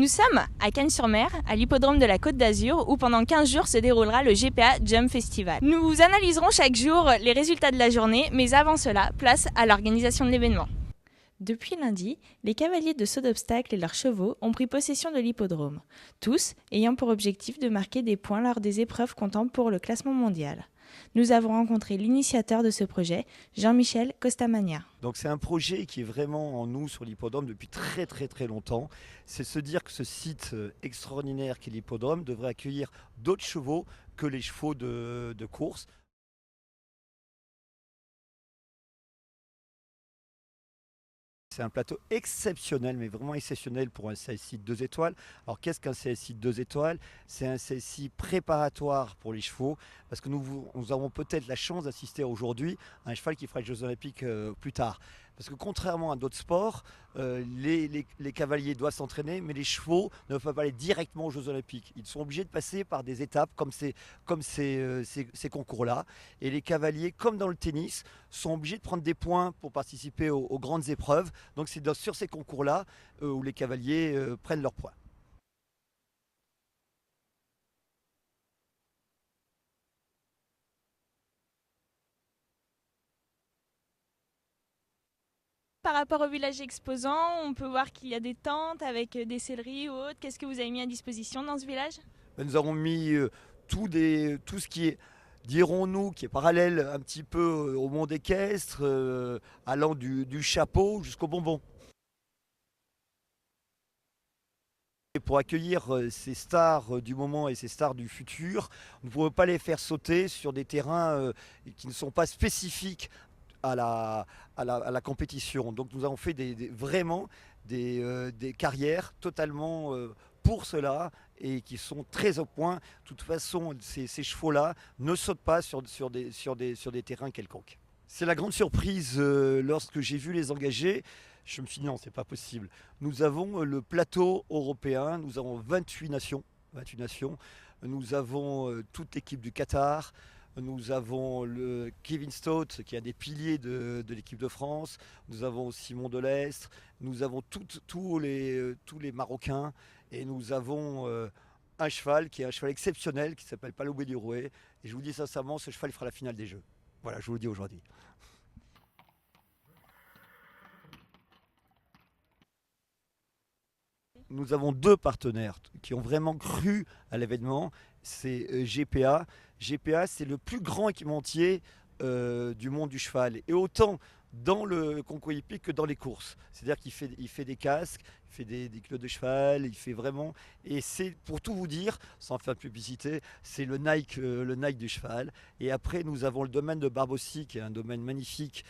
Nous sommes à Cagnes-sur-Mer, à l'hippodrome de la Côte d'Azur, où pendant 15 jours se déroulera le GPA Jump Festival. Nous analyserons chaque jour les résultats de la journée, mais avant cela, place à l'organisation de l'événement. Depuis lundi, les cavaliers de saut d'obstacle et leurs chevaux ont pris possession de l'hippodrome, tous ayant pour objectif de marquer des points lors des épreuves comptant pour le classement mondial. Nous avons rencontré l'initiateur de ce projet, Jean-Michel Costamagna. Donc c'est un projet qui est vraiment en nous sur l'hippodrome depuis très longtemps. C'est se dire que ce site extraordinaire qu'est l'hippodrome devrait accueillir d'autres chevaux que les chevaux de course. C'est un plateau exceptionnel, mais vraiment exceptionnel pour un CSI 2 étoiles. Alors qu'est-ce qu'un CSI 2 étoiles? C'est un CSI préparatoire pour les chevaux, parce que nous avons peut-être la chance d'assister aujourd'hui à un cheval qui fera les Jeux Olympiques plus tard. Parce que contrairement à d'autres sports, les cavaliers doivent s'entraîner, mais les chevaux ne peuvent pas aller directement aux Jeux Olympiques. Ils sont obligés de passer par des étapes comme ces concours-là. Et les cavaliers, comme dans le tennis, sont obligés de prendre des points pour participer aux grandes épreuves. Donc c'est sur ces concours-là où les cavaliers prennent leurs points. Par rapport au village exposant, on peut voir qu'il y a des tentes avec des selleries ou autres. Qu'est-ce que vous avez mis à disposition dans ce village? Nous avons mis tout ce qui est, dirons-nous, qui est parallèle un petit peu au monde équestre, allant du chapeau jusqu'au bonbon. Et pour accueillir ces stars du moment et ces stars du futur, on ne pouvait pas les faire sauter sur des terrains qui ne sont pas spécifiques à la compétition. Donc nous avons fait vraiment des carrières totalement pour cela et qui sont très au point. De toute façon, ces chevaux-là ne sautent pas sur des terrains quelconques. C'est la grande surprise lorsque j'ai vu les engager. Je me suis dit non, c'est pas possible. Nous avons le plateau européen, nous avons 28 nations. Nous avons toute l'équipe du Qatar. Nous avons le Kevin Stott, qui est un des piliers de l'équipe de France. Nous avons Simon Delestre. Nous avons tous les Marocains. Et nous avons un cheval qui est un cheval exceptionnel, qui s'appelle Paloubé du Rouet. Et je vous dis sincèrement, ce cheval il fera la finale des Jeux. Voilà, je vous le dis aujourd'hui. Nous avons deux partenaires qui ont vraiment cru à l'événement. C'est GPA. GPA, c'est le plus grand équipementier du monde du cheval. Et autant dans le concours hippique que dans les courses. C'est-à-dire qu'il fait des casques, il fait des culottes de cheval, il fait vraiment... Et c'est, pour tout vous dire, sans faire de publicité, c'est le Nike du cheval. Et après, nous avons le domaine de Barbossy, qui est un domaine magnifique,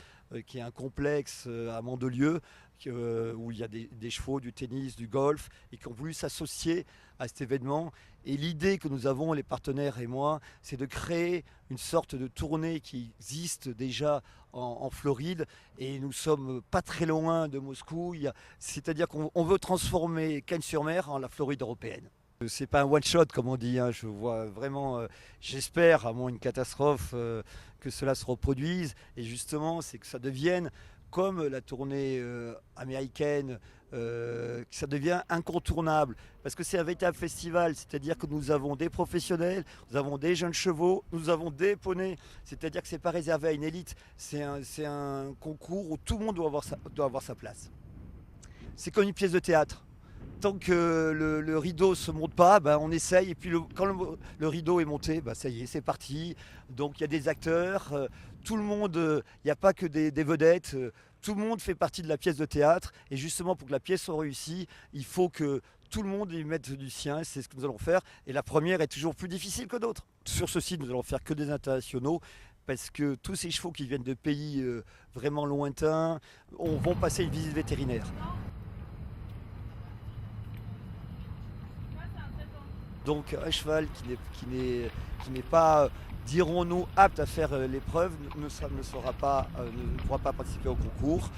qui est un complexe à Mandelieu, où il y a des chevaux, du tennis, du golf, et qui ont voulu s'associer à cet événement. Et l'idée que nous avons, les partenaires et moi, c'est de créer une sorte de tournée qui existe déjà en Floride, et nous sommes pas très loin de Moscou. C'est-à-dire qu'on veut transformer Cagnes-sur-Mer en la Floride européenne. C'est pas un one shot comme on dit, hein. Je vois vraiment, j'espère, à moins une catastrophe, que cela se reproduise. Et justement, c'est que ça devienne comme la tournée américaine, que ça devient incontournable. Parce que c'est un véritable festival, c'est-à-dire que nous avons des professionnels, nous avons des jeunes chevaux, nous avons des poneys. C'est-à-dire que ce n'est pas réservé à une élite, c'est un concours où tout le monde doit avoir sa place. C'est comme une pièce de théâtre. Tant que le rideau ne se monte pas, ben on essaye. Et puis quand le rideau est monté, ben ça y est, c'est parti. Donc il y a des acteurs, tout le monde, il n'y a pas que des vedettes. Tout le monde fait partie de la pièce de théâtre. Et justement, pour que la pièce soit réussie, il faut que tout le monde y mette du sien. C'est ce que nous allons faire. Et la première est toujours plus difficile que d'autres. Sur ce site, nous allons faire que des internationaux. Parce que tous ces chevaux qui viennent de pays vraiment lointains vont passer une visite vétérinaire. Donc un cheval qui n'est pas, dirons-nous, apte à faire l'épreuve ne pourra pas participer au concours.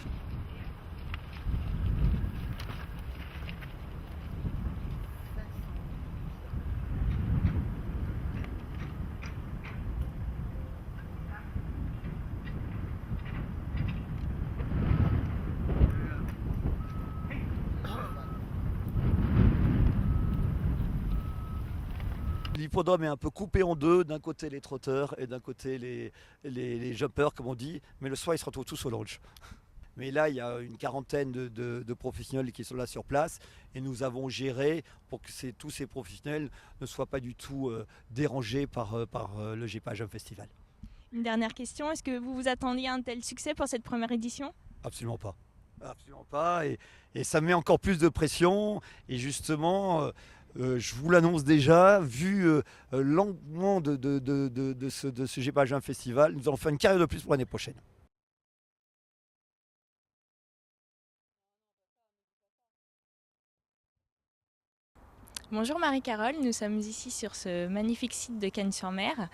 l'hippodrome est un peu coupé en deux, d'un côté les trotteurs et d'un côté les jumpers comme on dit, mais le soir ils se retrouvent tous au lounge. Mais là, il y a une quarantaine de professionnels qui sont là sur place et nous avons géré pour que tous ces professionnels ne soient pas du tout dérangés par le GPA Jump Festival. Une dernière question, est-ce que vous vous attendiez à un tel succès pour cette première édition ? Absolument pas. Absolument pas. Et ça met encore plus de pression. Et justement, je vous l'annonce déjà, vu l'engouement de ce GPA Jump Festival, nous allons faire une carrière de plus pour l'année prochaine. Bonjour Marie-Carole, nous sommes ici sur ce magnifique site de Cagnes-sur-Mer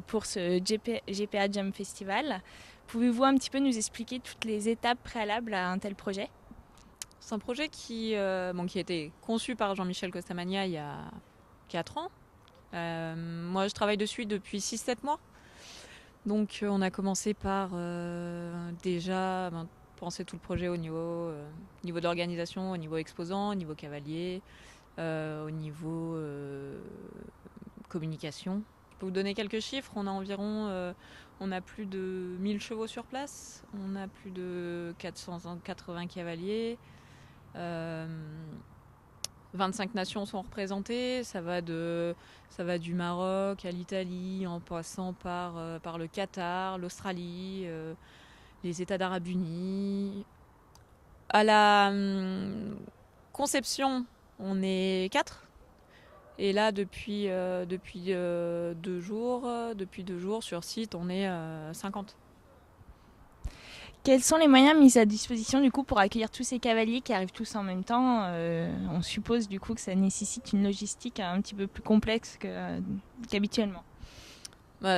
pour ce GPA Jump Festival. Pouvez-vous un petit peu nous expliquer toutes les étapes préalables à un tel projet ? C'est un projet qui a été conçu par Jean-Michel Costamagna il y a 4 ans. Moi, je travaille dessus depuis 6-7 mois. Donc, on a commencé par déjà penser tout le projet au niveau d'organisation, au niveau exposant, au niveau cavalier, au niveau communication. Je peux vous donner quelques chiffres. On a plus de 1000 chevaux sur place, on a plus de 480 cavaliers, 25 nations sont représentées, ça va du Maroc à l'Italie, en passant par le Qatar, l'Australie, les États d'Arabes Unis. À la conception, on est 4. Et là, depuis 2 jours sur site, on est 50. Quels sont les moyens mis à disposition du coup pour accueillir tous ces cavaliers qui arrivent tous en même temps ? On suppose du coup que ça nécessite une logistique un petit peu plus complexe qu'habituellement.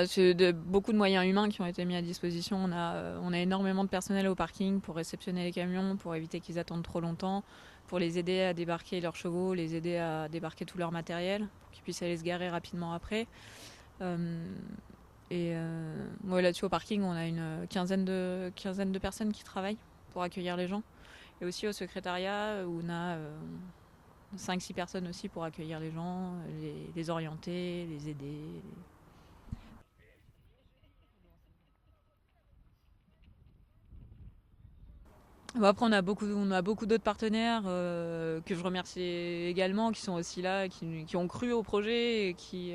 C'est beaucoup de moyens humains qui ont été mis à disposition. On a énormément de personnel au parking pour réceptionner les camions, pour éviter qu'ils attendent trop longtemps, pour les aider à débarquer leurs chevaux, les aider à débarquer tout leur matériel, pour qu'ils puissent aller se garer rapidement après. Là-dessus au parking, on a une quinzaine de personnes qui travaillent pour accueillir les gens. Et aussi au secrétariat, où on a 5-6 personnes aussi pour accueillir les gens, les orienter, les aider. Après, on a beaucoup d'autres partenaires que je remercie également, qui sont aussi là, qui ont cru au projet et qui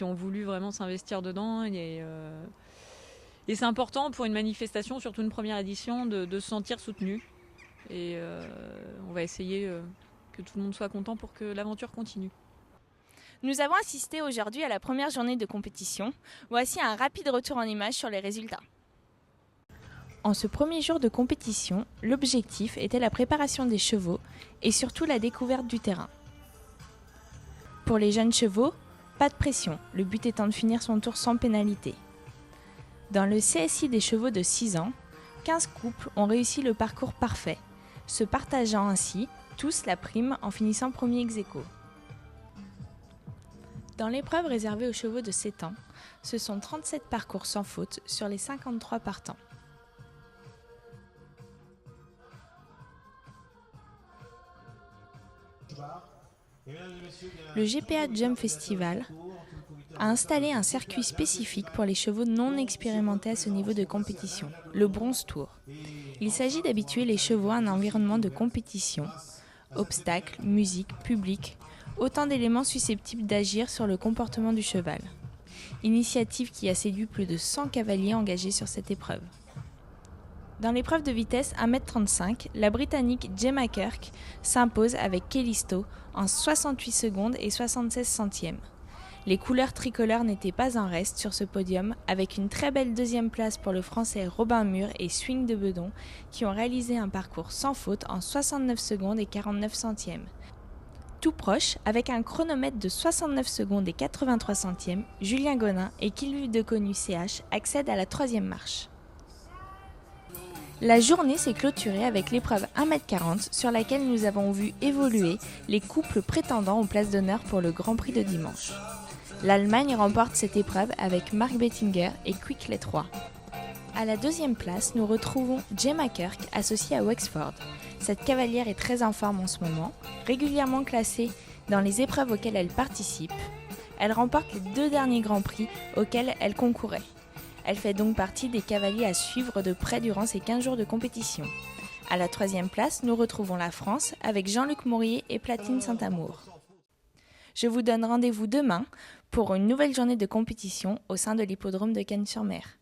ont voulu vraiment s'investir dedans. Et c'est important pour une manifestation, surtout une première édition, de se sentir soutenu. Et on va essayer que tout le monde soit content pour que l'aventure continue. Nous avons assisté aujourd'hui à la première journée de compétition. Voici un rapide retour en images sur les résultats. En ce premier jour de compétition, l'objectif était la préparation des chevaux et surtout la découverte du terrain. Pour les jeunes chevaux, pas de pression, le but étant de finir son tour sans pénalité. Dans le CSI des chevaux de 6 ans, 15 couples ont réussi le parcours parfait, se partageant ainsi tous la prime en finissant premier ex-aequo. Dans l'épreuve réservée aux chevaux de 7 ans, ce sont 37 parcours sans faute sur les 53 partants. Le GPA Jump Festival a installé un circuit spécifique pour les chevaux non expérimentés à ce niveau de compétition, le Bronze Tour. Il s'agit d'habituer les chevaux à un environnement de compétition, obstacles, musique, public, autant d'éléments susceptibles d'agir sur le comportement du cheval. Initiative qui a séduit plus de 100 cavaliers engagés sur cette épreuve. Dans l'épreuve de vitesse 1m35, la Britannique Gemma Kirk s'impose avec Kellisto en 68 secondes et 76 centièmes. Les couleurs tricolores n'étaient pas en reste sur ce podium, avec une très belle deuxième place pour le Français Robin Mur et Swing de Bedon, qui ont réalisé un parcours sans faute en 69 secondes et 49 centièmes. Tout proche, avec un chronomètre de 69 secondes et 83 centièmes, Julien Gonin et Kilvue de Connu CH accèdent à la troisième marche. La journée s'est clôturée avec l'épreuve 1m40 sur laquelle nous avons vu évoluer les couples prétendants aux places d'honneur pour le Grand Prix de dimanche. L'Allemagne remporte cette épreuve avec Mark Bettinger et Quicklet 3. À la deuxième place, nous retrouvons Gemma Kirk associée à Wexford. Cette cavalière est très en forme en ce moment, régulièrement classée dans les épreuves auxquelles elle participe. Elle remporte les 2 derniers Grands Prix auxquels elle concourait. Elle fait donc partie des cavaliers à suivre de près durant ces 15 jours de compétition. À la 3e place, nous retrouvons la France avec Jean-Luc Mourier et Platine Saint-Amour. Je vous donne rendez-vous demain pour une nouvelle journée de compétition au sein de l'hippodrome de Cannes-sur-Mer.